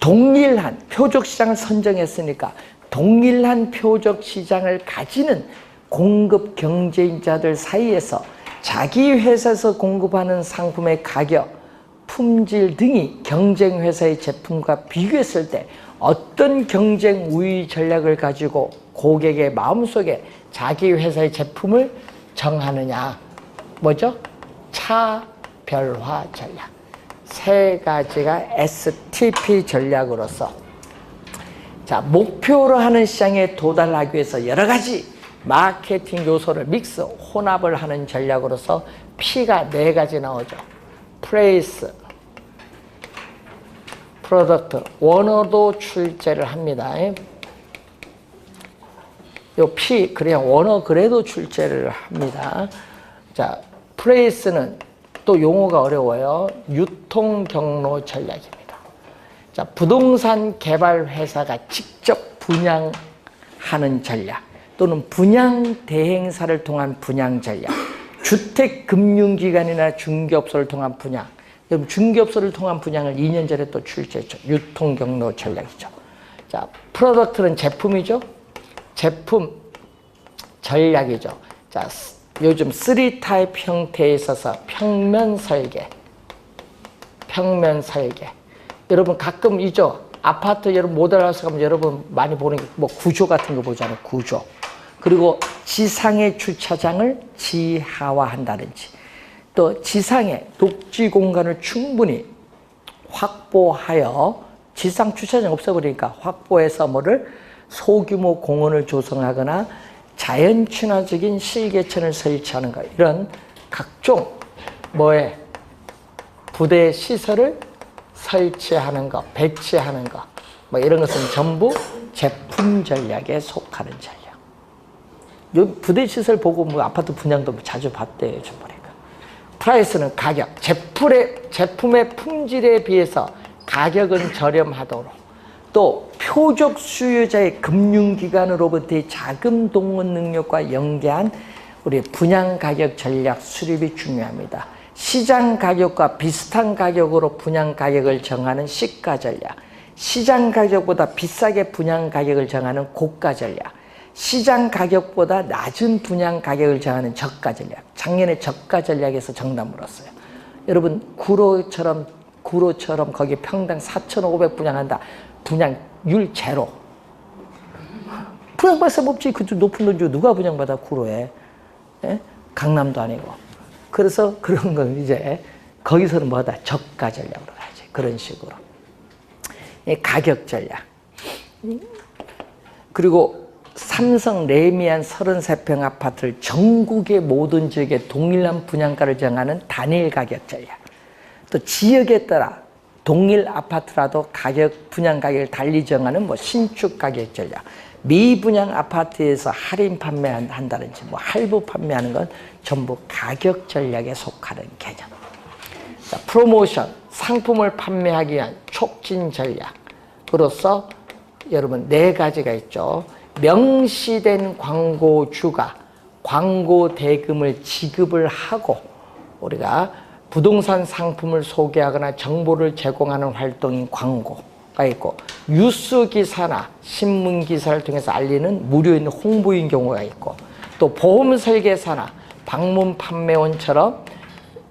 동일한 표적 시장을 선정했으니까 동일한 표적 시장을 가지는 공급 경쟁자들 사이에서 자기 회사에서 공급하는 상품의 가격, 품질 등이 경쟁 회사의 제품과 비교했을 때 어떤 경쟁 우위 전략을 가지고 고객의 마음속에 자기 회사의 제품을 정하느냐. 뭐죠? 차별화 전략. 3가지가 STP 전략으로서, 자, 목표로 하는 시장에 도달하기 위해서 여러 가지 마케팅 요소를 믹스, 혼합을 하는 전략으로서 P가 4가지 나오죠. 플레이스, 프로덕트, 원어도 출제를 합니다. 요 P, 그냥 원어 그래도 출제를 합니다. 자, 플레이스는 또 용어가 어려워요. 유통 경로 전략입니다. 자, 부동산 개발 회사가 직접 분양하는 전략, 또는 분양 대행사를 통한 분양 전략, 주택금융기관이나 중개업소를 통한 분양. 여러분, 중개업소를 통한 분양을 2년 전에 또 출제했죠. 유통 경로 전략이죠. 자, 프로덕트는 제품이죠. 제품 전략이죠. 자, 요즘 3타입 형태에 있어서 평면 설계. 여러분 가끔 있죠. 아파트 여러분 모델하우스 가면 여러분 많이 보는 게 뭐 구조 같은 거 보잖아요. 구조. 그리고 지상의 주차장을 지하화한다든지, 또 지상에 녹지 공간을 충분히 확보하여, 지상 주차장 없어버리니까 확보해서 뭐를 소규모 공원을 조성하거나 자연 친화적인 실개천을 설치하는 것, 이런 각종 부대 시설을 설치하는 것, 배치하는 것, 뭐 이런 것은 전부 제품 전략에 속하는 전략. 요 부대 시설 보고 뭐 아파트 분양도 자주 봤대요, 요즘 보니까. 프라이스는 가격, 제품의 품질에 비해서 가격은 저렴하도록, 또 표적 수요자의 금융기관으로부터의 자금 동원 능력과 연계한 우리 분양 가격 전략 수립이 중요합니다. 시장 가격과 비슷한 가격으로 분양 가격을 정하는 시가 전략, 시장 가격보다 비싸게 분양 가격을 정하는 고가 전략, 시장 가격보다 낮은 분양 가격을 정하는 저가 전략. 작년에 저가 전략에서 정답 물었어요. 여러분 구로처럼 거기 평당 4,500 분양한다. 분양률 제로. 분양받을 사람 없지. 그 높은 돈 주고 누가 분양받아 구로에. 예? 강남도 아니고. 그래서 그런 건 이제 거기서는 뭐다? 저가 전략으로 가야지. 그런 식으로. 가격 전략. 그리고 삼성 레미안 33평 아파트를 전국의 모든 지역에 동일한 분양가를 정하는 단일 가격 전략. 또 지역에 따라 동일 아파트라도 분양 가격을 달리 정하는 뭐 신축 가격 전략. 미분양 아파트에서 할인 판매한다든지 뭐 할부 판매하는 건 전부 가격 전략에 속하는 개념. 자, 프로모션, 상품을 판매하기 위한 촉진 전략으로서 여러분 4가지가 있죠. 명시된 광고주가 광고 대금을 지급을 하고 우리가 부동산 상품을 소개하거나 정보를 제공하는 활동인 광고가 있고, 뉴스 기사나 신문 기사를 통해서 알리는 무료인 홍보인 경우가 있고, 또 보험 설계사나 방문 판매원처럼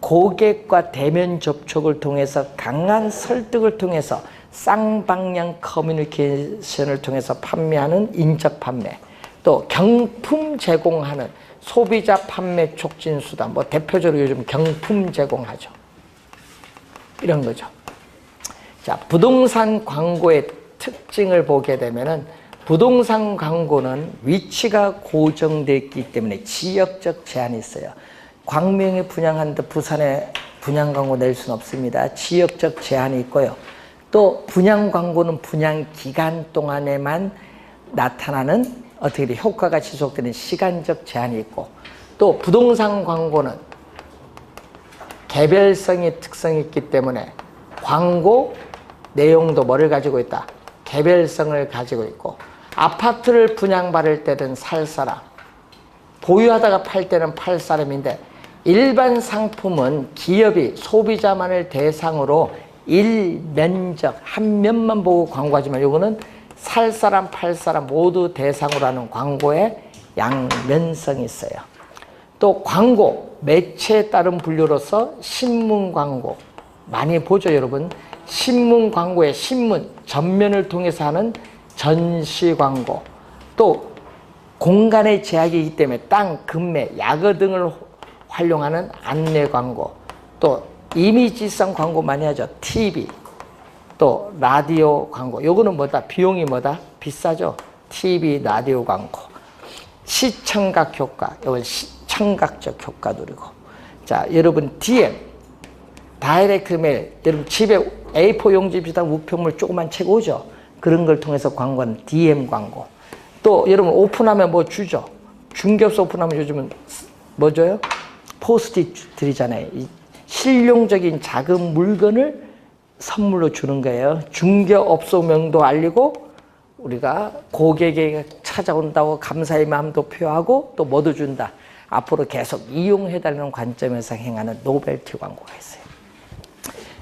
고객과 대면 접촉을 통해서 강한 설득을 통해서 쌍방향 커뮤니케이션을 통해서 판매하는 인적 판매, 또 경품 제공하는 소비자 판매 촉진 수단, 뭐 대표적으로 요즘 경품 제공하죠. 이런 거죠. 자, 부동산 광고의 특징을 보게 되면은 부동산 광고는 위치가 고정되어 있기 때문에 지역적 제한이 있어요. 광명에 분양하는데 부산에 분양 광고 낼 수는 없습니다. 지역적 제한이 있고요. 또 분양 광고는 분양 기간 동안에만 나타나는 어떻게 효과가 지속되는 시간적 제한이 있고, 또 부동산 광고는 개별성의 특성이 있기 때문에 광고 내용도 뭐를 가지고 있다? 개별성을 가지고 있고, 아파트를 분양받을 때는 살 사람, 보유하다가 팔 때는 팔 사람인데, 일반 상품은 기업이 소비자만을 대상으로 일면적 한 면만 보고 광고하지만 이거는 살 사람 팔 사람 모두 대상으로 하는 광고의 양면성이 있어요. 또 광고 매체에 따른 분류로서 신문 광고 많이 보죠 여러분. 신문 광고의 신문 전면을 통해서 하는 전시 광고, 또 공간의 제약이기 때문에 땅, 금매, 야거 등을 활용하는 안내 광고, 또 이미지성 광고 많이 하죠. TV, 또 라디오 광고. 요거는 뭐다? 비용이 뭐다? 비싸죠. TV, 라디오 광고. 시청각 효과. 이건 시청각적 효과 누리고. 자, 여러분 DM, 다이렉트 메일. 여러분 집에 A4 용지 비슷한 우편물 조그만 책 오죠. 그런 걸 통해서 광고하는 DM 광고. 또 여러분 오픈하면 뭐 주죠. 중개업소 오픈하면 요즘은 뭐 줘요? 포스트잇 드리잖아요. 이 실용적인 작은 물건을 선물로 주는 거예요. 중개업소명도 알리고 우리가 고객에게 찾아온다고 감사의 마음도 표하고 또 뭐도 준다. 앞으로 계속 이용해달라는 관점에서 행하는 노벨티 광고가 있어요.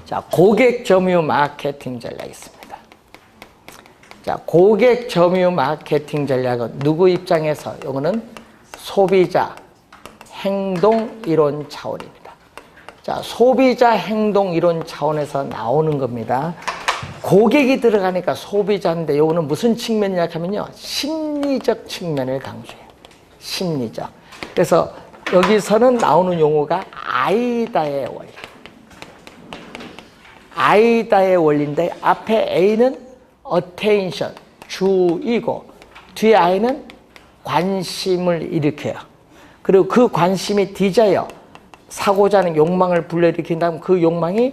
자, 고객 점유 마케팅 전략이 있습니다. 자, 고객 점유 마케팅 전략은 누구 입장에서? 이거는 소비자 행동 이론 차원입니다. 자, 소비자 행동 이론 차원에서 나오는 겁니다. 고객이 들어가니까 소비자인데 이거는 무슨 측면이냐 하면요, 심리적 측면을 강조해요. 심리적. 그래서 여기서는 나오는 용어가 아이다의 원리. 아이다의 원리인데 앞에 A는 attention, 주의고 뒤에 I는 관심을 일으켜요. 그리고 그 관심이 desire, 사고자 하는 욕망을 불러일으킨다면 그 욕망이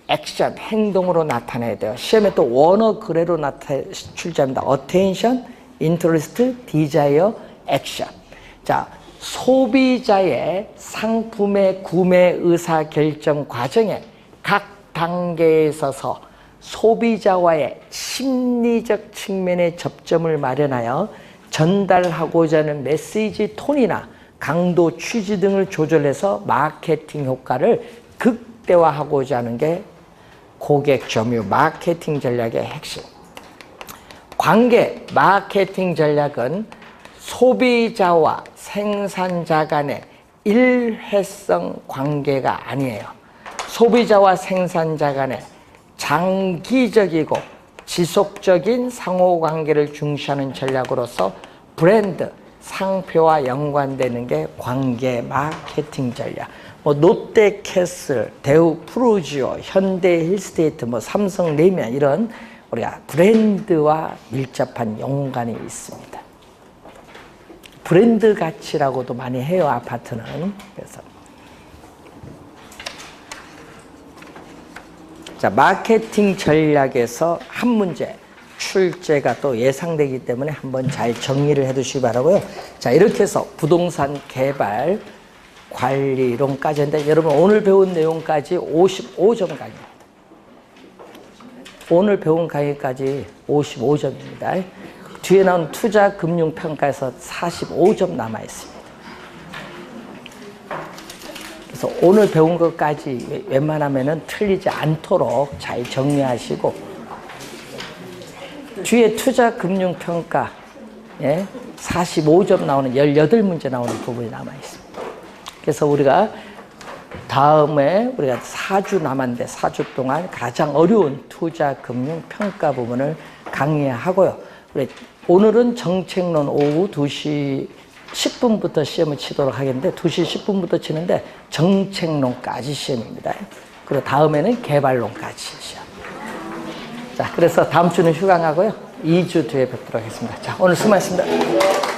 액션, 행동으로 나타내야 돼요. 시험에 또 원어 그래로 출제합니다. attention, interest, desire, action. 자, 소비자의 상품의 구매 의사 결정 과정에 각 단계에 있어서 소비자와의 심리적 측면의 접점을 마련하여 전달하고자 하는 메시지 톤이나 강도, 취지 등을 조절해서 마케팅 효과를 극대화하고자 하는 게 고객 점유 마케팅 전략의 핵심. 관계 마케팅 전략은 소비자와 생산자 간의 일회성 관계가 아니에요. 소비자와 생산자 간의 장기적이고 지속적인 상호관계를 중시하는 전략으로서 브랜드, 상표와 연관되는 게 관계 마케팅 전략. 뭐 롯데캐슬, 대우 프루지오, 현대 힐스테이트, 뭐 삼성 레미안 이런 우리가 브랜드와 밀접한 연관이 있습니다. 브랜드 가치라고도 많이 해요, 아파트는. 그래서 자, 마케팅 전략에서 한 문제 출제가 또 예상되기 때문에 한번 잘 정리를 해 두시기 바라고요. 자, 이렇게 해서 부동산 개발 관리론까지 했는데 여러분 오늘 배운 내용까지 55점 강의입니다. 오늘 배운 강의까지 55점입니다. 뒤에 나온 투자금융평가에서 45점 남아있습니다. 그래서 오늘 배운 것까지 웬만하면 틀리지 않도록 잘 정리하시고 뒤에 투자금융평가 45점 나오는 18문제 나오는 부분이 남아있습니다. 그래서 우리가 다음에 우리가 4주 남았는데 4주 동안 가장 어려운 투자금융평가 부분을 강의하고요. 우리 오늘은 정책론 오후 2시 10분부터 시험을 치도록 하겠는데 2시 10분부터 치는데 정책론까지 시험입니다. 그리고 다음에는 개발론까지 시험. 자, 그래서 다음 주는 휴강하고요. 2주 뒤에 뵙도록 하겠습니다. 자, 오늘 수고하셨습니다.